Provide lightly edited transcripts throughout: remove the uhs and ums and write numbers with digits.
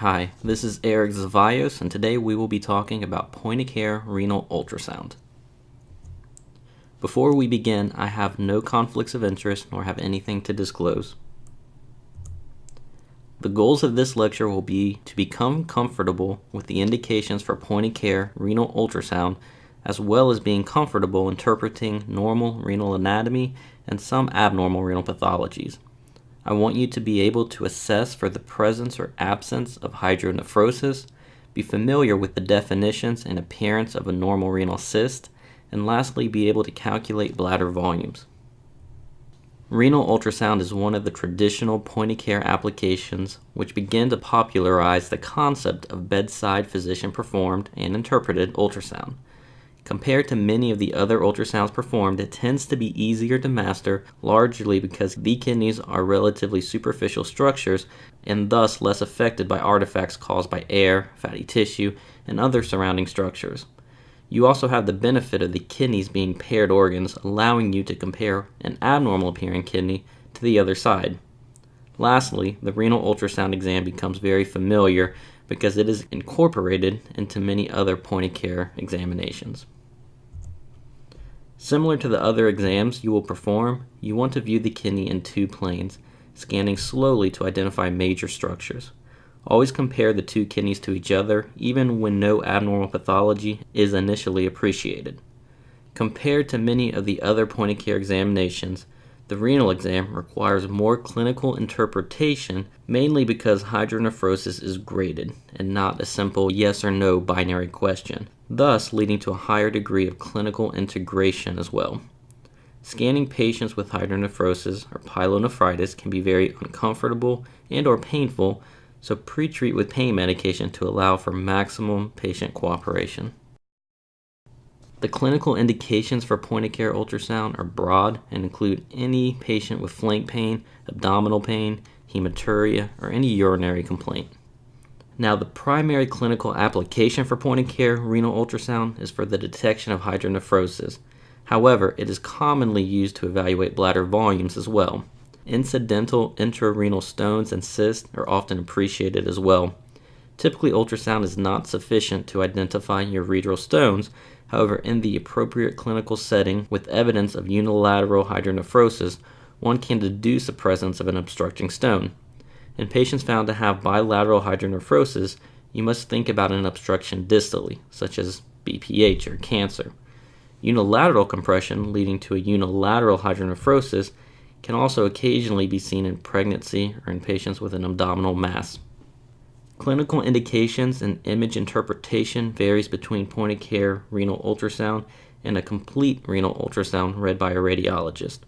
Hi, this is Eric Zevallos, and today we will be talking about point-of-care renal ultrasound. Before we begin, I have no conflicts of interest nor have anything to disclose. The goals of this lecture will be to become comfortable with the indications for point-of-care renal ultrasound, as well as being comfortable interpreting normal renal anatomy and some abnormal renal pathologies. I want you to be able to assess for the presence or absence of hydronephrosis, be familiar with the definitions and appearance of a normal renal cyst, and lastly be able to calculate bladder volumes. Renal ultrasound is one of the traditional point-of-care applications which began to popularize the concept of bedside physician-performed and interpreted ultrasound. Compared to many of the other ultrasounds performed, it tends to be easier to master, largely because the kidneys are relatively superficial structures and thus less affected by artifacts caused by air, fatty tissue, and other surrounding structures. You also have the benefit of the kidneys being paired organs, allowing you to compare an abnormal appearing kidney to the other side. Lastly, the renal ultrasound exam becomes very familiar because it is incorporated into many other point-of-care examinations. Similar to the other exams you will perform, you want to view the kidney in two planes, scanning slowly to identify major structures. Always compare the two kidneys to each other, even when no abnormal pathology is initially appreciated. Compared to many of the other point-of-care examinations, the renal exam requires more clinical interpretation, mainly because hydronephrosis is graded and not a simple yes or no binary question, thus leading to a higher degree of clinical integration as well. Scanning patients with hydronephrosis or pyelonephritis can be very uncomfortable and or painful, so pre-treat with pain medication to allow for maximum patient cooperation. The clinical indications for point-of-care ultrasound are broad and include any patient with flank pain, abdominal pain, hematuria, or any urinary complaint. Now, the primary clinical application for point-of-care renal ultrasound is for the detection of hydronephrosis. However, it is commonly used to evaluate bladder volumes as well. Incidental intrarenal stones and cysts are often appreciated as well. Typically, ultrasound is not sufficient to identify ureteral stones. However, in the appropriate clinical setting with evidence of unilateral hydronephrosis, one can deduce the presence of an obstructing stone. In patients found to have bilateral hydronephrosis, you must think about an obstruction distally, such as BPH or cancer. Unilateral compression leading to a unilateral hydronephrosis can also occasionally be seen in pregnancy or in patients with an abdominal mass. Clinical indications and image interpretation varies between point-of-care renal ultrasound and a complete renal ultrasound read by a radiologist.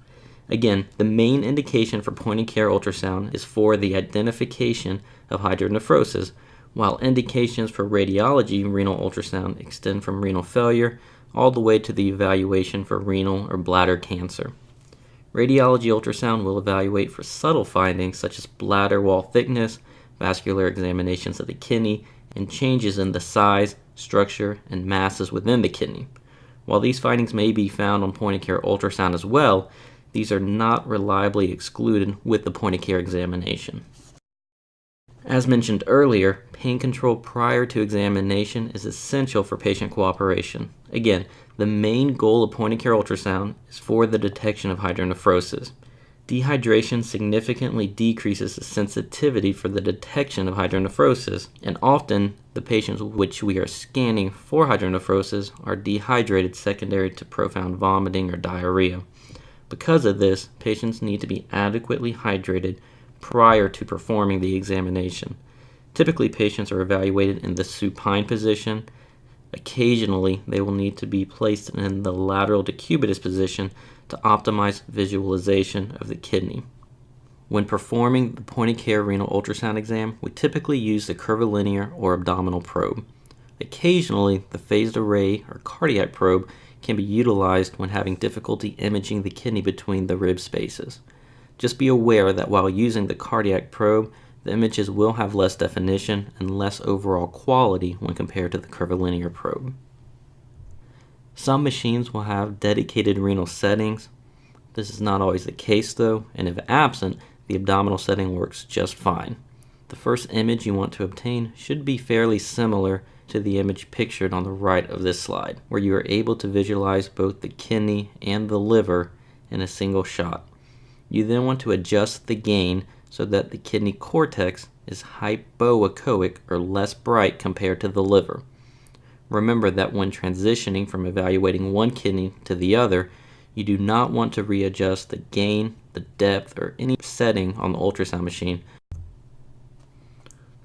Again, the main indication for point-of-care ultrasound is for the identification of hydronephrosis, while indications for radiology renal ultrasound extend from renal failure all the way to the evaluation for renal or bladder cancer. Radiology ultrasound will evaluate for subtle findings such as bladder wall thickness, vascular examinations of the kidney, and changes in the size, structure, and masses within the kidney. While these findings may be found on point-of-care ultrasound as well, these are not reliably excluded with the point-of-care examination. As mentioned earlier, pain control prior to examination is essential for patient cooperation. Again, the main goal of point-of-care ultrasound is for the detection of hydronephrosis. Dehydration significantly decreases the sensitivity for the detection of hydronephrosis, and often the patients which we are scanning for hydronephrosis are dehydrated secondary to profound vomiting or diarrhea. Because of this, patients need to be adequately hydrated prior to performing the examination. Typically, patients are evaluated in the supine position. Occasionally, they will need to be placed in the lateral decubitus position to optimize visualization of the kidney. When performing the point-of-care renal ultrasound exam, we typically use the curvilinear or abdominal probe. Occasionally, the phased array or cardiac probe can be utilized when having difficulty imaging the kidney between the rib spaces. Just be aware that while using the cardiac probe, the images will have less definition and less overall quality when compared to the curvilinear probe. Some machines will have dedicated renal settings. This is not always the case though, and if absent, the abdominal setting works just fine. The The first image you want to obtain should be fairly similar to the image pictured on the right of this slide, where you are able to visualize both the kidney and the liver in a single shot. You then want to adjust the gain so that the kidney cortex is hypoechoic or less bright compared to the liver. Remember that when transitioning from evaluating one kidney to the other, you do not want to readjust the gain, the depth, or any setting on the ultrasound machine.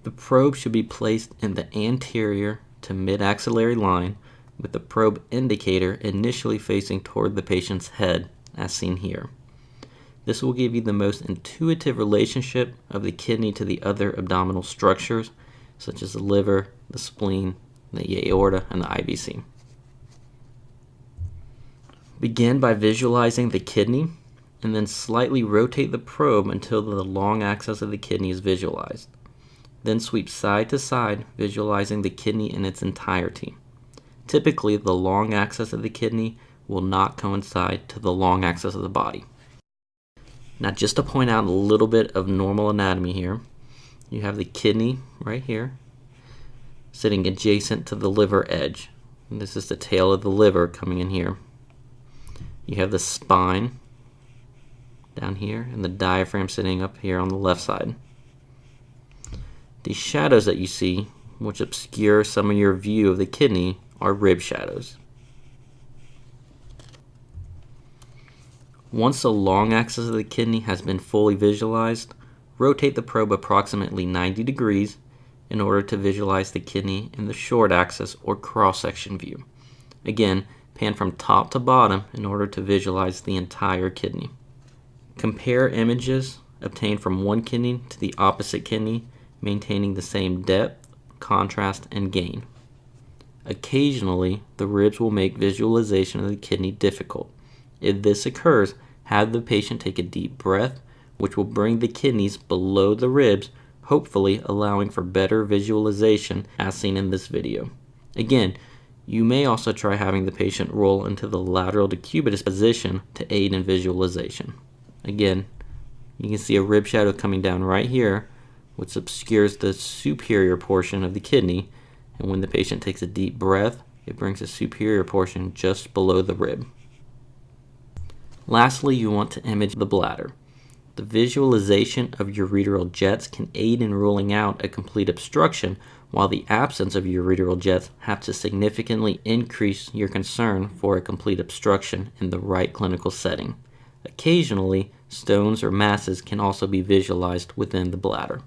The probe should be placed in the anterior to mid-axillary line with the probe indicator initially facing toward the patient's head, as seen here. This will give you the most intuitive relationship of the kidney to the other abdominal structures, such as the liver, the spleen, the aorta, and the IVC. Begin by visualizing the kidney, and then slightly rotate the probe until the long axis of the kidney is visualized. Then sweep side to side, visualizing the kidney in its entirety. Typically, the long axis of the kidney will not coincide to the long axis of the body. Now, just to point out a little bit of normal anatomy here, you have the kidney right here, sitting adjacent to the liver edge. And this is the tail of the liver coming in here. You have the spine down here and the diaphragm sitting up here on the left side. These shadows that you see, which obscure some of your view of the kidney, are rib shadows. Once the long axis of the kidney has been fully visualized, rotate the probe approximately 90 degrees in order to visualize the kidney in the short axis or cross-section view. Again, pan from top to bottom in order to visualize the entire kidney. Compare images obtained from one kidney to the opposite kidney, maintaining the same depth, contrast, and gain. Occasionally, the ribs will make visualization of the kidney difficult. If this occurs, have the patient take a deep breath, which will bring the kidneys below the ribs, hopefully allowing for better visualization as seen in this video. Again, you may also try having the patient roll into the lateral decubitus position to aid in visualization. Again, you can see a rib shadow coming down right here, which obscures the superior portion of the kidney, and when the patient takes a deep breath, it brings the superior portion just below the rib. Lastly, you want to image the bladder. The visualization of ureteral jets can aid in ruling out a complete obstruction, while the absence of ureteral jets have to significantly increase your concern for a complete obstruction in the right clinical setting. Occasionally, stones or masses can also be visualized within the bladder.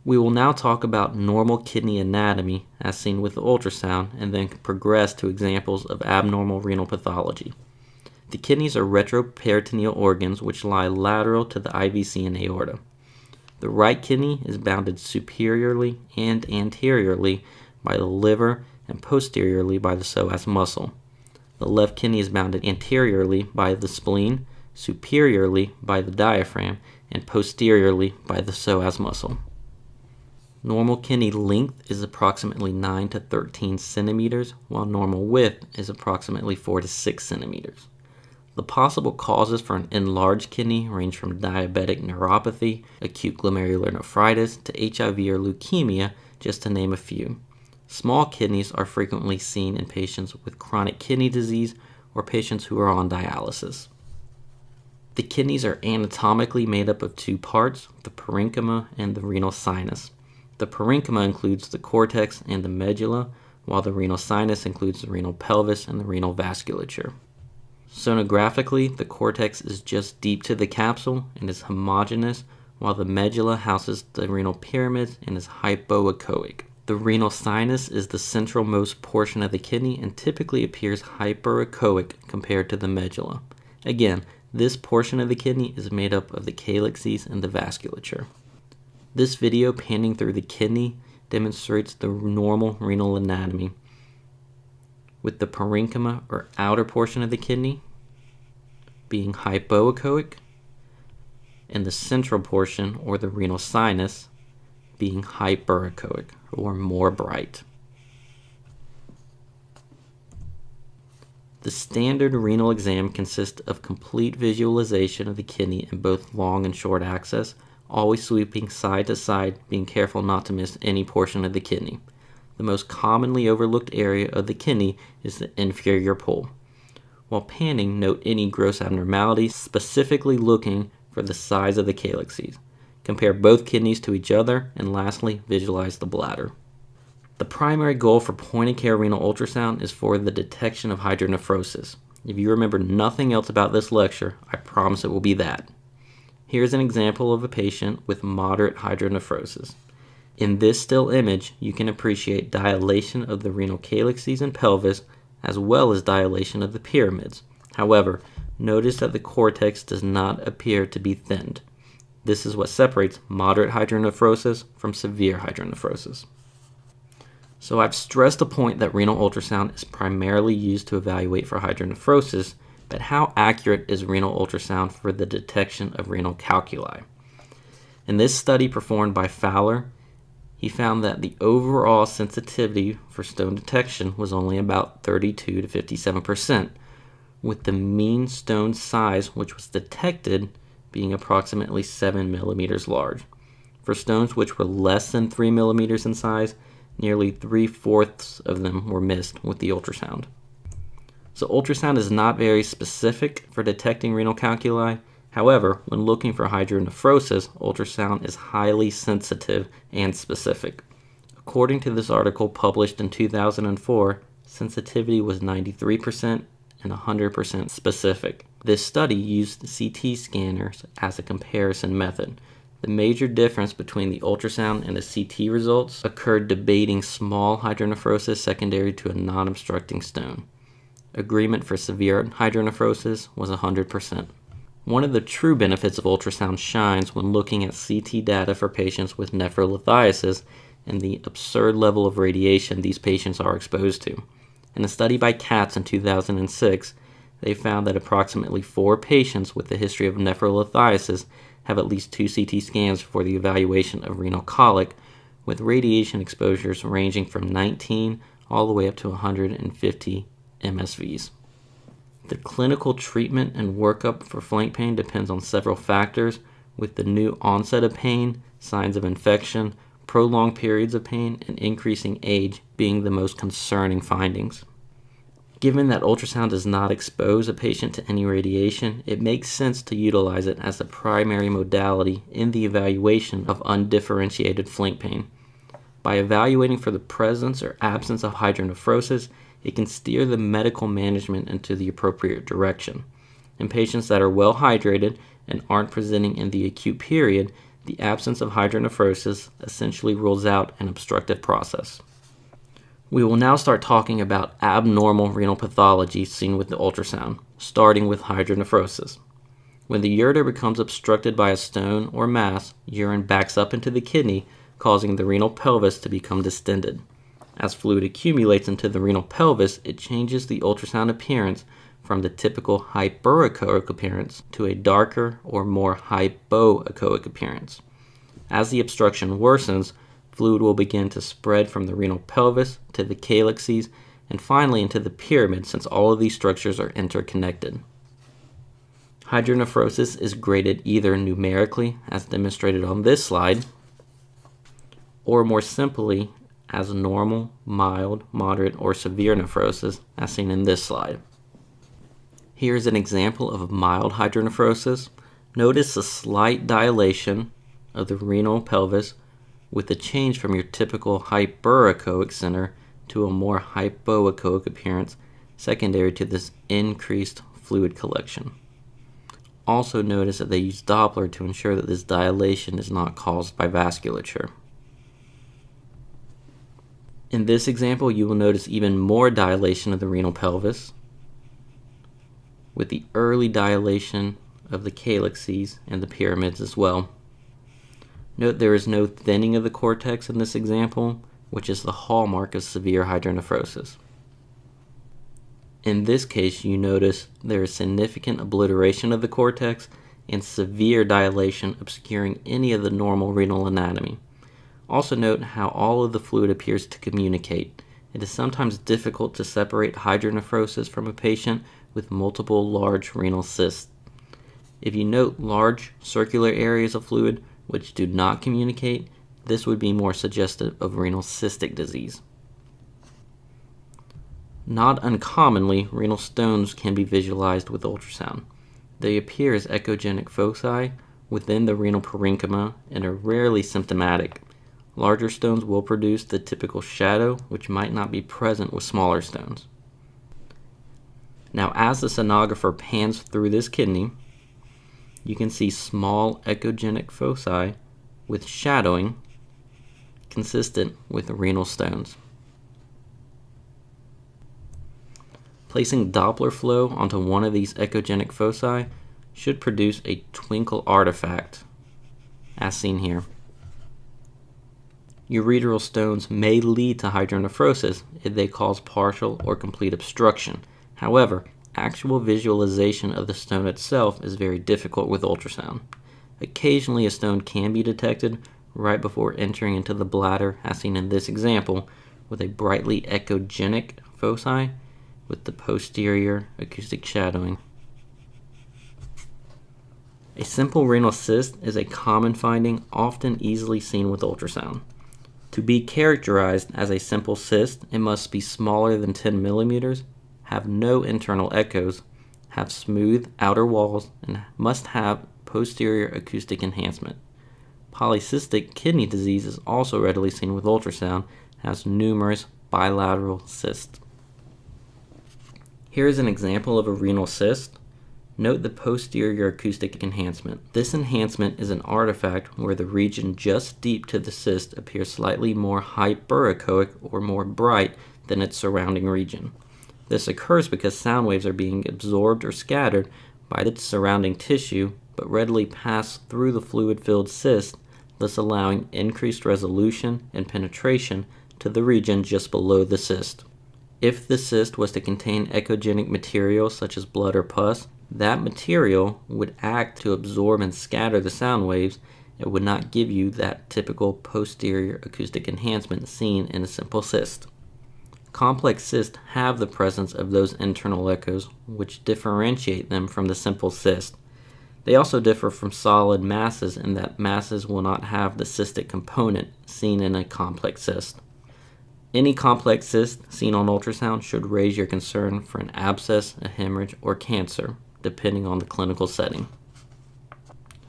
We will now talk about normal kidney anatomy as seen with the ultrasound, and then progress to examples of abnormal renal pathology. The kidneys are retroperitoneal organs which lie lateral to the IVC and aorta. The right kidney is bounded superiorly and anteriorly by the liver and posteriorly by the psoas muscle. The left kidney is bounded anteriorly by the spleen, superiorly by the diaphragm, and posteriorly by the psoas muscle. Normal kidney length is approximately 9 to 13 centimeters, while normal width is approximately 4 to 6 centimeters. The possible causes for an enlarged kidney range from diabetic neuropathy, acute glomerular nephritis, to HIV or leukemia, just to name a few. Small kidneys are frequently seen in patients with chronic kidney disease or patients who are on dialysis. The kidneys are anatomically made up of two parts, the parenchyma and the renal sinus. The parenchyma includes the cortex and the medulla, while the renal sinus includes the renal pelvis and the renal vasculature. Sonographically, the cortex is just deep to the capsule and is homogeneous, while the medulla houses the renal pyramids and is hypoechoic. The renal sinus is the centralmost portion of the kidney and typically appears hyperechoic compared to the medulla. Again, this portion of the kidney is made up of the calyxes and the vasculature. This video panning through the kidney demonstrates the normal renal anatomy, with the parenchyma or outer portion of the kidney being hypoechoic and the central portion or the renal sinus being hyperechoic or more bright. The standard renal exam consists of complete visualization of the kidney in both long and short axis, always sweeping side to side, being careful not to miss any portion of the kidney. The most commonly overlooked area of the kidney is the inferior pole. While panning, note any gross abnormalities, specifically looking for the size of the calyxes. Compare both kidneys to each other, and lastly, visualize the bladder. The primary goal for point-of-care renal ultrasound is for the detection of hydronephrosis. If you remember nothing else about this lecture, I promise it will be that. Here's an example of a patient with moderate hydronephrosis. In this still image, you can appreciate dilation of the renal calyxes and pelvis, as well as dilation of the pyramids. However, notice that the cortex does not appear to be thinned. This is what separates moderate hydronephrosis from severe hydronephrosis. So I've stressed the point that renal ultrasound is primarily used to evaluate for hydronephrosis, but how accurate is renal ultrasound for the detection of renal calculi? In this study performed by Fowler, he found that the overall sensitivity for stone detection was only about 32 to 57%, with the mean stone size which was detected being approximately 7 millimeters large. For stones which were less than 3 millimeters in size, nearly 3/4 of them were missed with the ultrasound. So ultrasound is not very specific for detecting renal calculi. However, when looking for hydronephrosis, ultrasound is highly sensitive and specific. According to this article published in 2004, sensitivity was 93% and 100% specific. This study used CT scanners as a comparison method. The major difference between the ultrasound and the CT results occurred debating small hydronephrosis secondary to a non-obstructing stone. Agreement for severe hydronephrosis was 100%. One of the true benefits of ultrasound shines when looking at CT data for patients with nephrolithiasis and the absurd level of radiation these patients are exposed to. In a study by Katz in 2006, they found that approximately 4 patients with a history of nephrolithiasis have at least 2 CT scans for the evaluation of renal colic, with radiation exposures ranging from 19 all the way up to 150 MSVs. The clinical treatment and workup for flank pain depends on several factors, with the new onset of pain, signs of infection, prolonged periods of pain, and increasing age being the most concerning findings. Given that ultrasound does not expose a patient to any radiation, it makes sense to utilize it as the primary modality in the evaluation of undifferentiated flank pain. By evaluating for the presence or absence of hydronephrosis, it can steer the medical management into the appropriate direction. In patients that are well hydrated and aren't presenting in the acute period, the absence of hydronephrosis essentially rules out an obstructive process. We will now start talking about abnormal renal pathology seen with the ultrasound, starting with hydronephrosis. When the ureter becomes obstructed by a stone or mass, urine backs up into the kidney, causing the renal pelvis to become distended. As fluid accumulates into the renal pelvis, it changes the ultrasound appearance from the typical hyperechoic appearance to a darker or more hypoechoic appearance. As the obstruction worsens, fluid will begin to spread from the renal pelvis to the calyxes and finally into the pyramid, since all of these structures are interconnected. Hydronephrosis is graded either numerically, as demonstrated on this slide, or more simply as normal, mild, moderate, or severe nephrosis, as seen in this slide. Here is an example of mild hydronephrosis. Notice the slight dilation of the renal pelvis with the change from your typical hyperechoic center to a more hypoechoic appearance secondary to this increased fluid collection. Also notice that they use Doppler to ensure that this dilation is not caused by vasculature. In this example, you will notice even more dilation of the renal pelvis, with the early dilation of the calyxes and the pyramids as well. Note there is no thinning of the cortex in this example, which is the hallmark of severe hydronephrosis. In this case, you notice there is significant obliteration of the cortex and severe dilation obscuring any of the normal renal anatomy. Also note how all of the fluid appears to communicate. It is sometimes difficult to separate hydronephrosis from a patient with multiple large renal cysts. If you note large circular areas of fluid which do not communicate, this would be more suggestive of renal cystic disease. Not uncommonly, renal stones can be visualized with ultrasound. They appear as echogenic foci within the renal parenchyma and are rarely symptomatic. Larger stones will produce the typical shadow, which might not be present with smaller stones. Now, as the sonographer pans through this kidney, you can see small echogenic foci with shadowing consistent with renal stones. Placing Doppler flow onto one of these echogenic foci should produce a twinkle artifact, as seen here. Ureteral stones may lead to hydronephrosis if they cause partial or complete obstruction. However, actual visualization of the stone itself is very difficult with ultrasound. Occasionally, a stone can be detected right before entering into the bladder, as seen in this example, with a brightly echogenic foci with the posterior acoustic shadowing. A simple renal cyst is a common finding, often easily seen with ultrasound. To be characterized as a simple cyst, it must be smaller than 10 millimeters, have no internal echoes, have smooth outer walls, and must have posterior acoustic enhancement. Polycystic kidney disease is also readily seen with ultrasound, has numerous bilateral cysts. Here is an example of a renal cyst. Note the posterior acoustic enhancement. This enhancement is an artifact where the region just deep to the cyst appears slightly more hyperechoic or more bright than its surrounding region. This occurs because sound waves are being absorbed or scattered by the surrounding tissue, but readily pass through the fluid-filled cyst, thus allowing increased resolution and penetration to the region just below the cyst. If the cyst was to contain echogenic material such as blood or pus, that material would act to absorb and scatter the sound waves. It would not give you that typical posterior acoustic enhancement seen in a simple cyst. Complex cysts have the presence of those internal echoes, which differentiate them from the simple cyst. They also differ from solid masses in that masses will not have the cystic component seen in a complex cyst. Any complex cyst seen on ultrasound should raise your concern for an abscess, a hemorrhage, or cancer, depending on the clinical setting.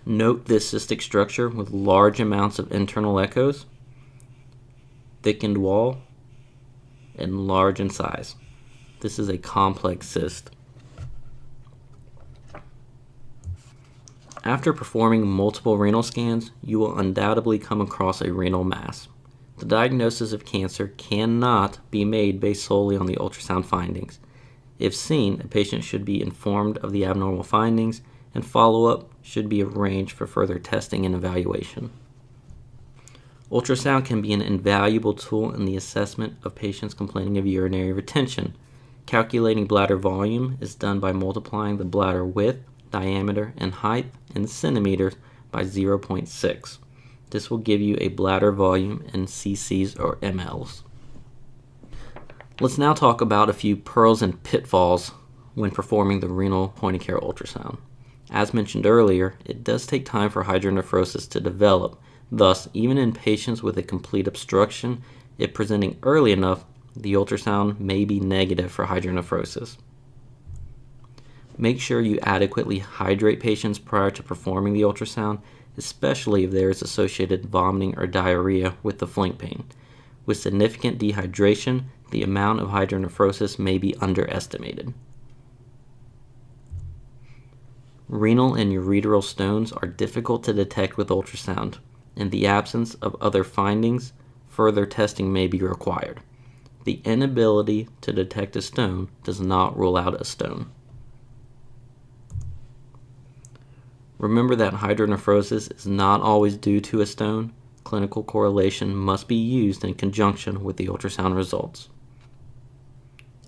Note this cystic structure with large amounts of internal echoes, thickened wall, and large in size. This is a complex cyst. After performing multiple renal scans, you will undoubtedly come across a renal mass. The diagnosis of cancer cannot be made based solely on the ultrasound findings. If seen, a patient should be informed of the abnormal findings, and follow-up should be arranged for further testing and evaluation. Ultrasound can be an invaluable tool in the assessment of patients complaining of urinary retention. Calculating bladder volume is done by multiplying the bladder width, diameter, and height in centimeters by 0.6. This will give you a bladder volume in cc's or mLs. Let's now talk about a few pearls and pitfalls when performing the renal point-of-care ultrasound. As mentioned earlier, it does take time for hydronephrosis to develop. Thus, even in patients with a complete obstruction, if presenting early enough, the ultrasound may be negative for hydronephrosis. Make sure you adequately hydrate patients prior to performing the ultrasound, especially if there is associated vomiting or diarrhea with the flank pain. With significant dehydration, the amount of hydronephrosis may be underestimated. Renal and ureteral stones are difficult to detect with ultrasound. In the absence of other findings, further testing may be required. The inability to detect a stone does not rule out a stone. Remember that hydronephrosis is not always due to a stone. Clinical correlation must be used in conjunction with the ultrasound results.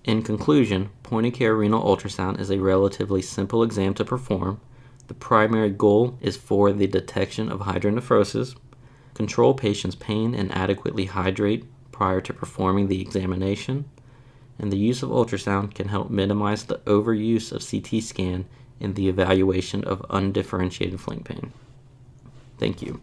In conclusion, point-of-care renal ultrasound is a relatively simple exam to perform. The primary goal is for the detection of hydronephrosis, control patients' pain and adequately hydrate prior to performing the examination, and the use of ultrasound can help minimize the overuse of CT scan in the evaluation of undifferentiated flank pain. Thank you.